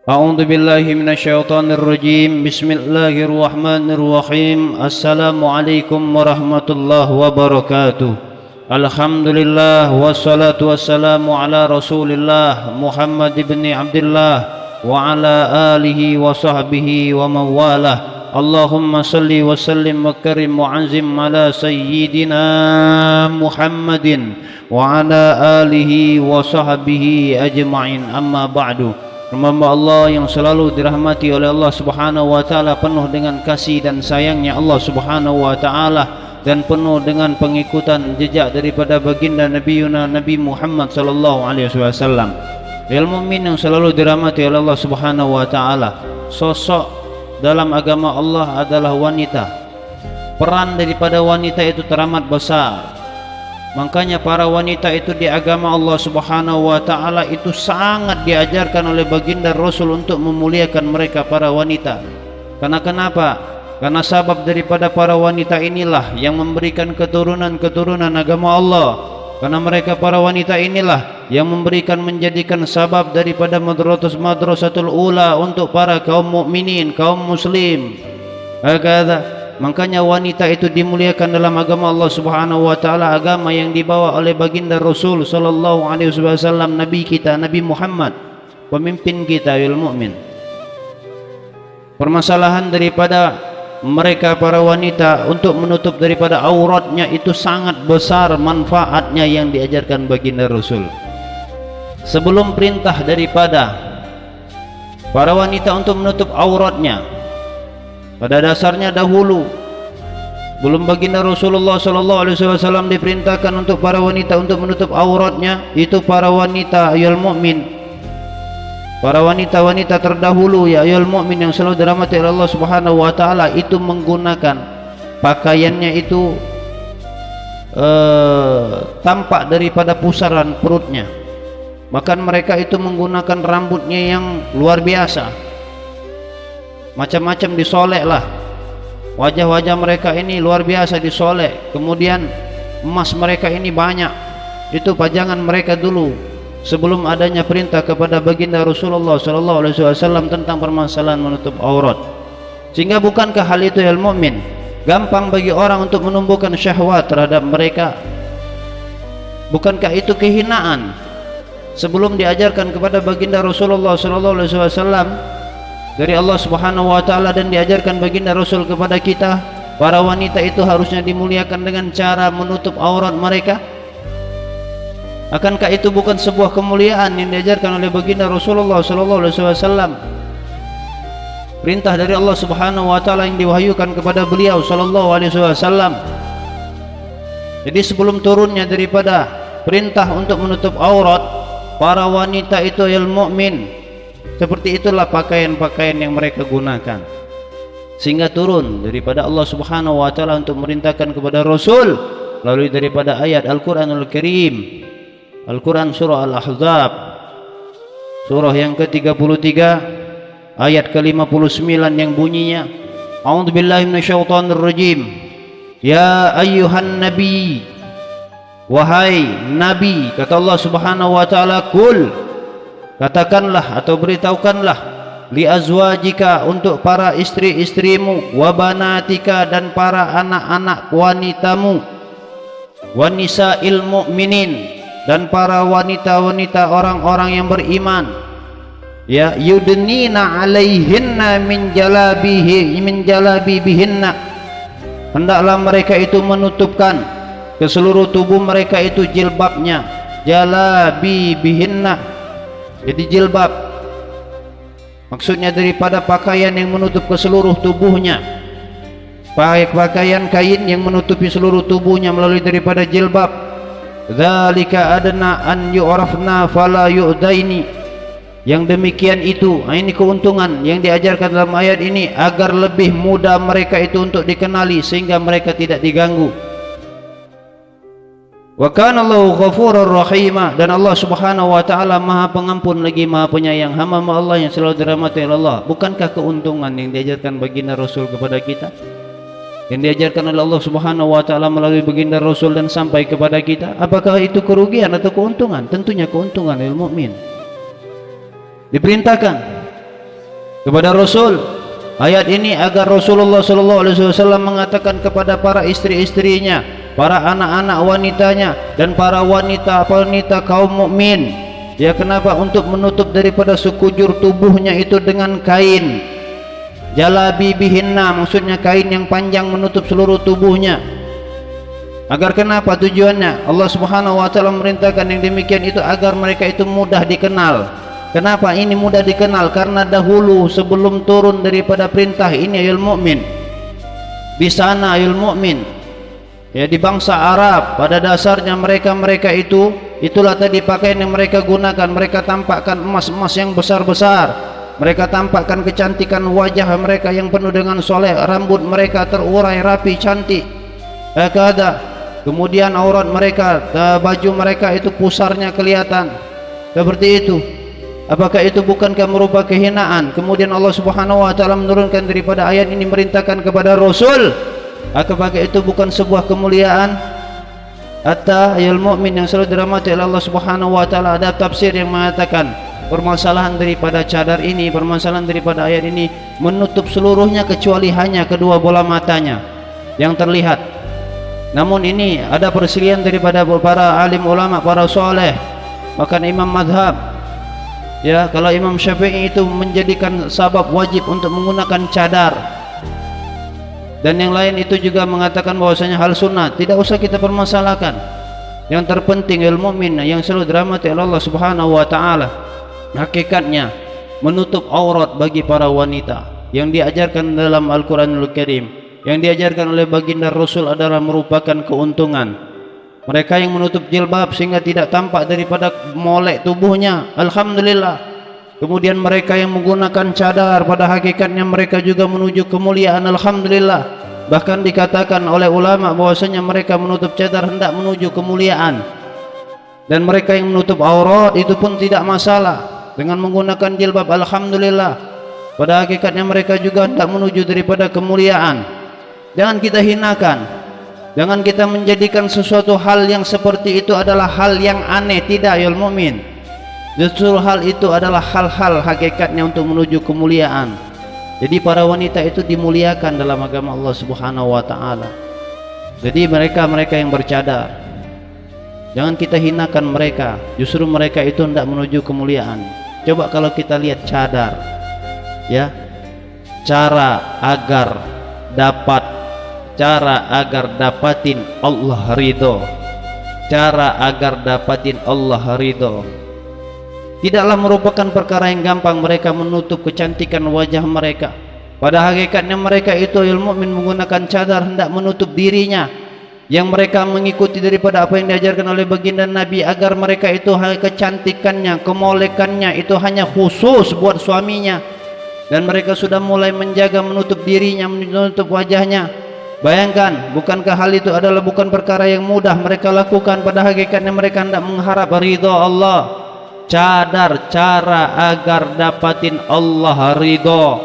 A'udzu billahi minasyaitonir rajim. Bismillahirrahmanirrahim. Assalamualaikum warahmatullahi wabarakatuh. Alhamdulillah wassalatu wassalamu ala Rasulillah Muhammad ibn Abdullah wa ala alihi wa sahbihi wa mawalah. Allahumma salli wa sallim wa karim wa anzim ala sayyidina Muhammadin wa ala alihi wa sahbihi ajma'in. Amma ba'du. Hamba Allah yang selalu dirahmati oleh Allah Subhanahu wa taala, penuh dengan kasih dan sayangnya Allah Subhanahu wa taala, dan penuh dengan pengikutan jejak daripada baginda Nabi Muhammad sallallahu alaihi wasallam. Ilmu mukmin yang selalu dirahmati oleh Allah Subhanahu wa taala, sosok dalam agama Allah adalah wanita. Peran daripada wanita itu teramat besar. Makanya para wanita itu di agama Allah Subhanahu wa taala itu sangat diajarkan oleh baginda Rasul untuk memuliakan mereka para wanita. Karena kenapa? Karena sabab daripada para wanita inilah yang memberikan keturunan-keturunan agama Allah. Karena mereka para wanita inilah yang menjadikan sabab daripada madrasatul ula untuk para kaum mukminin, kaum muslim. Hakadha. Makanya wanita itu dimuliakan dalam agama Allah Subhanahu wa taala, agama yang dibawa oleh baginda Rasul sallallahu alaihi wasallam, nabi kita Nabi Muhammad, pemimpin kita wal mukmin. Permasalahan daripada mereka para wanita untuk menutup daripada auratnya itu sangat besar manfaatnya yang diajarkan baginda Rasul. Sebelum perintah daripada para wanita untuk menutup auratnya, pada dasarnya dahulu belum baginda Rasulullah sallallahu alaihi wasallam diperintahkan untuk para wanita untuk menutup auratnya, itu para wanita ayol mukmin, para wanita-wanita terdahulu ya ayol mukmin yang selalu dirahmati oleh Allah Subhanahu wa taala, itu menggunakan pakaiannya itu tampak daripada pusaran perutnya. Bahkan mereka itu menggunakan rambutnya yang luar biasa, macam-macam disolek lah. Wajah-wajah mereka ini luar biasa disolek. Kemudian emas mereka ini banyak. Itu pajangan mereka dulu sebelum adanya perintah kepada baginda Rasulullah sallallahu alaihi wasallam tentang permasalahan menutup aurat. Sehingga bukankah hal itu ya mukmin gampang bagi orang untuk menumbuhkan syahwat terhadap mereka? Bukankah itu kehinaan sebelum diajarkan kepada baginda Rasulullah sallallahu alaihi wasallam dari Allah Subhanahu wa taala, dan diajarkan baginda Rasul kepada kita, para wanita itu harusnya dimuliakan dengan cara menutup aurat mereka? Akankah itu bukan sebuah kemuliaan yang diajarkan oleh baginda Rasulullah sallallahu alaihi wasallam? Perintah dari Allah Subhanahu wa taala yang diwahyukan kepada beliau sallallahu alaihi wasallam. Jadi sebelum turunnya daripada perintah untuk menutup aurat, para wanita itu al mukmin, seperti itulah pakaian-pakaian yang mereka gunakan, sehingga turun daripada Allah Subhanahu wa taala untuk merintahkan kepada Rasul melalui daripada ayat Al-Qur'anul Karim, Al-Qur'an surah Al-Ahzab, surah yang ke-33 ayat ke-59 yang bunyinya, A'udzubillahi minasyaitonir rajim. Ya ayyuhan nabi, wahai nabi, kata Allah Subhanahu wa taala, kul, katakanlah atau beritahukanlah, li azwajika, untuk para istri-istrimu, wa banatika, dan para anak-anak wanitamu, wa nisa'il mu'minin, dan para wanita-wanita orang-orang yang beriman, ya yudnina alaihinna min jalabibihinna, hendaklah mereka itu menutupkan ke seluruh tubuh mereka itu jilbabnya, jalabibihinna. Jadi jilbab maksudnya daripada pakaian yang menutup ke seluruh tubuhnya, pakaian kain yang menutupi seluruh tubuhnya melalui daripada jilbab. Dzalika adna an yu'rafna fala yu'daini. Yang demikian itu, ini keuntungan yang diajarkan dalam ayat ini, agar lebih mudah mereka itu untuk dikenali sehingga mereka tidak diganggu. Wa kana Allahu ghafurur rahima, dan Allah Subhanahu wa taala Maha Pengampun lagi Maha Penyayang. Hamba Allah yang selalu dirahmati oleh Allah, bukankah keuntungan yang diajarkan baginda Rasul kepada kita, yang diajarkan oleh Allah Subhanahu wa taala melalui baginda Rasul dan sampai kepada kita? Apakah itu kerugian atau keuntungan? Tentunya keuntungan lil mukmin. Diperintahkan kepada Rasul. Ayat ini agar Rasulullah SAW mengatakan kepada para istri-istrinya, para anak-anak wanitanya, dan para wanita kaum mukmin, ya, kenapa? Untuk menutup daripada sekujur tubuhnya itu dengan kain. Jalabi bihinna, maksudnya kain yang panjang menutup seluruh tubuhnya. Agar kenapa? Tujuannya Allah Subhanahu wa taala merintahkan yang demikian itu agar mereka itu mudah dikenal. Kenapa ini mudah dikenal? Karena dahulu sebelum turun daripada perintah ini ayul mukmin, bisana ayul mukmin, ya, di bangsa Arab pada dasarnya mereka itu itulah tadi pakaian yang mereka gunakan. Mereka tampakkan emas-emas yang besar-besar, mereka tampakkan kecantikan wajah mereka yang penuh dengan soleh, rambut mereka terurai rapi cantik, kemudian aurat mereka, baju mereka itu pusarnya kelihatan seperti itu. Apakah itu bukankah merupakan kehinaan? Kemudian Allah Subhanahu wa taala menurunkan daripada ayat ini merintahkan kepada Rasul, apakah itu bukan sebuah kemuliaan? Hatta ayul mukmin yang selalu dirahmati oleh Allah Subhanahu wa taala, ada tafsir yang mengatakan permasalahan daripada cadar ini, permasalahan daripada ayat ini menutup seluruhnya kecuali hanya kedua bola matanya yang terlihat. Namun ini ada perselisihan daripada para alim ulama, para soleh, bahkan imam madhab, ya, kalau Imam Syafi'i itu menjadikan sabab wajib untuk menggunakan cadar, dan yang lain itu juga mengatakan bahwasanya hal sunnah, tidak usah kita permasalahkan. Yang terpenting ilmu mukmin yang selalu dirahmati oleh Allah Subhanahu wa taala, hakikatnya menutup aurat bagi para wanita yang diajarkan dalam Al-Qur'anul Karim, yang diajarkan oleh baginda Rasul adalah merupakan keuntungan. Mereka yang menutup jilbab sehingga tidak tampak daripada molek tubuhnya, alhamdulillah. Kemudian mereka yang menggunakan cadar, pada hakikatnya mereka juga menuju kemuliaan, alhamdulillah. Bahkan dikatakan oleh ulama bahwasanya mereka menutup cadar hendak menuju kemuliaan. Dan mereka yang menutup aurat itu pun tidak masalah dengan menggunakan jilbab, alhamdulillah. Pada hakikatnya mereka juga hendak menuju daripada kemuliaan. Jangan kita hinakan. Jangan kita menjadikan sesuatu hal yang seperti itu adalah hal yang aneh. Tidak, ya mukmin. Justru hal itu adalah hal-hal hakikatnya untuk menuju kemuliaan. Jadi para wanita itu dimuliakan dalam agama Allah Subhanahu wa taala. Jadi mereka yang bercadar, jangan kita hinakan mereka. Justru mereka itu hendak menuju kemuliaan. Coba kalau kita lihat cadar, ya, cara agar dapatin Allah ridho, cara agar dapatin Allah ridho. Tidaklah merupakan perkara yang gampang mereka menutup kecantikan wajah mereka. Pada hakikatnya mereka itu ilmu mukmin menggunakan cadar hendak menutup dirinya, yang mereka mengikuti daripada apa yang diajarkan oleh baginda Nabi, agar mereka itu kecantikannya, kemolekannya itu hanya khusus buat suaminya, dan mereka sudah mulai menjaga menutup dirinya, menutup wajahnya. Bayangkan, bukankah hal itu adalah bukan perkara yang mudah mereka lakukan? Pada hakikatnya mereka hendak mengharap ridho Allah. Cadar cara agar dapatin Allah ridho.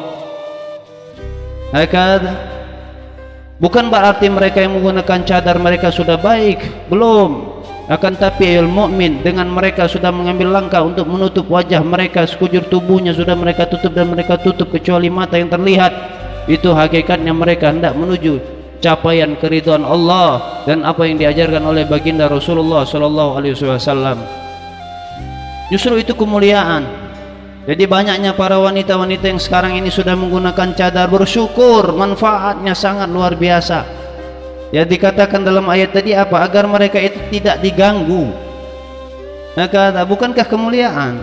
Bukan berarti mereka yang menggunakan cadar mereka sudah baik, belum. Akan tapi ilmu mukmin dengan mereka sudah mengambil langkah untuk menutup wajah mereka, sekujur tubuhnya sudah mereka tutup, dan mereka tutup kecuali mata yang terlihat. Itu hakikatnya mereka hendak menuju capaian keridhaan Allah dan apa yang diajarkan oleh baginda Rasulullah sallallahu alaihi wasallam. Justru itu kemuliaan. Jadi banyaknya para wanita-wanita yang sekarang ini sudah menggunakan cadar, bersyukur, manfaatnya sangat luar biasa. Ya, dikatakan dalam ayat tadi apa? Agar mereka itu tidak diganggu. Maka bukankah kemuliaan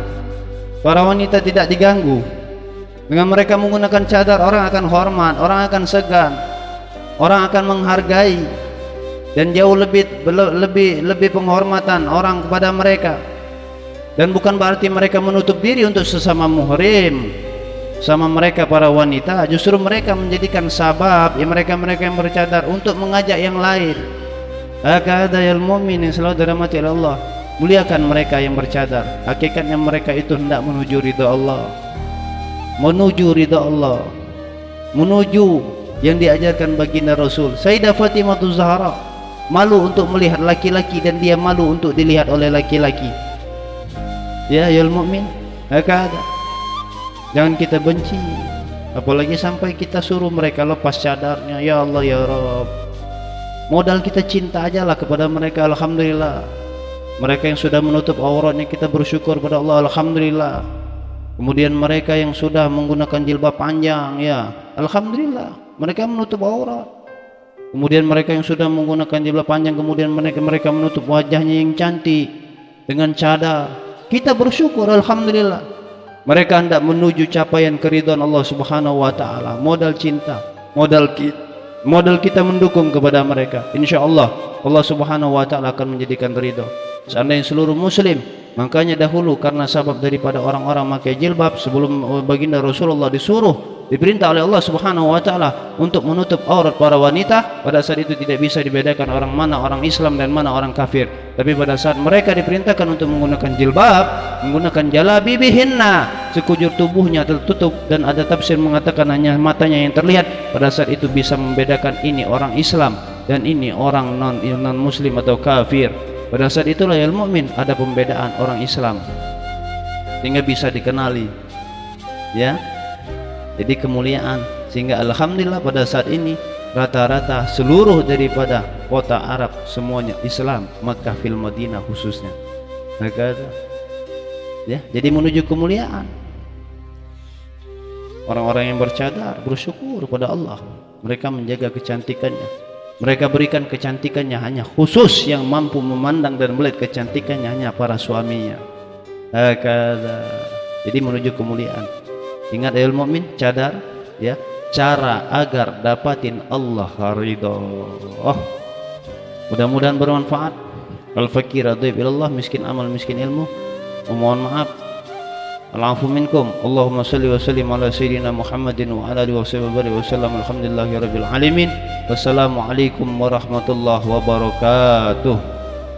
para wanita tidak diganggu? Dengan mereka menggunakan cadar, orang akan hormat, orang akan segan, orang akan menghargai, dan jauh lebih penghormatan orang kepada mereka. Dan bukan berarti mereka menutup diri untuk sesama muhrim sama mereka para wanita. Justru mereka menjadikan sabab, ya, mereka yang bercadar untuk mengajak yang lain. Hakadha al mu'min yang selalu dirahmati oleh Allah, muliakan mereka yang bercadar. Hakikatnya mereka itu hendak menuju ridha Allah, menuju ridha Allah, menuju yang diajarkan baginda Rasul. Sayyidah Fatimah Zahra malu untuk melihat laki-laki, dan dia malu untuk dilihat oleh laki-laki. Ya, ya mukmin, hakada. Jangan kita benci, apalagi sampai kita suruh mereka lepas cadarnya. Ya Allah ya Rabb, modal kita cinta aja lah kepada mereka. Alhamdulillah. Mereka yang sudah menutup auratnya, kita bersyukur pada Allah, alhamdulillah. Kemudian mereka yang sudah menggunakan jilbab panjang, ya alhamdulillah, mereka menutup aurat. Kemudian mereka yang sudah menggunakan jilbab panjang, kemudian mereka menutup wajahnya yang cantik dengan cadar, kita bersyukur alhamdulillah. Mereka hendak menuju capaian keridhaan Allah Subhanahu wa taala. Modal cinta, modal kita mendukung kepada mereka. Insyaallah Allah Subhanahu wa taala akan menjadikan ridha. Seandainya seluruh muslim, makanya dahulu karena sebab daripada orang-orang pakai jilbab, sebelum baginda Rasulullah diperintah oleh Allah Subhanahu wa taala untuk menutup aurat para wanita, pada saat itu tidak bisa dibedakan orang mana orang Islam dan mana orang kafir. Tapi pada saat mereka diperintahkan untuk menggunakan jilbab, menggunakan jalabibihinna, sekujur tubuhnya tertutup, dan ada tafsir mengatakan hanya matanya yang terlihat, pada saat itu bisa membedakan ini orang Islam dan ini orang non muslim atau kafir. Pada saat itulah ya mukmin, ada pembedaan orang Islam sehingga bisa dikenali, ya. Jadi kemuliaan, sehingga alhamdulillah pada saat ini rata-rata seluruh daripada kota Arab semuanya Islam, Makkah fil Madinah khususnya. Maka ya, jadi menuju kemuliaan. Orang-orang yang bercadar bersyukur pada Allah, mereka menjaga kecantikannya. Mereka berikan kecantikannya hanya khusus yang mampu memandang dan melihat kecantikannya hanya para suaminya. Jadi menuju kemuliaan. Ingat ya mukmin, cadar ya, cara agar dapatin Allah ridha. Mudah-mudahan bermanfaat. Al-fakir adhib ilallah, miskin amal miskin ilmu. Mohon maaf. Al-afu minkum. Allahumma salli wa sallim ala sayyidina Muhammadin wa ala alihi wa sallam. Alhamdulillahi rabbil alamin. Wassalamualaikum warahmatullahi wabarakatuh.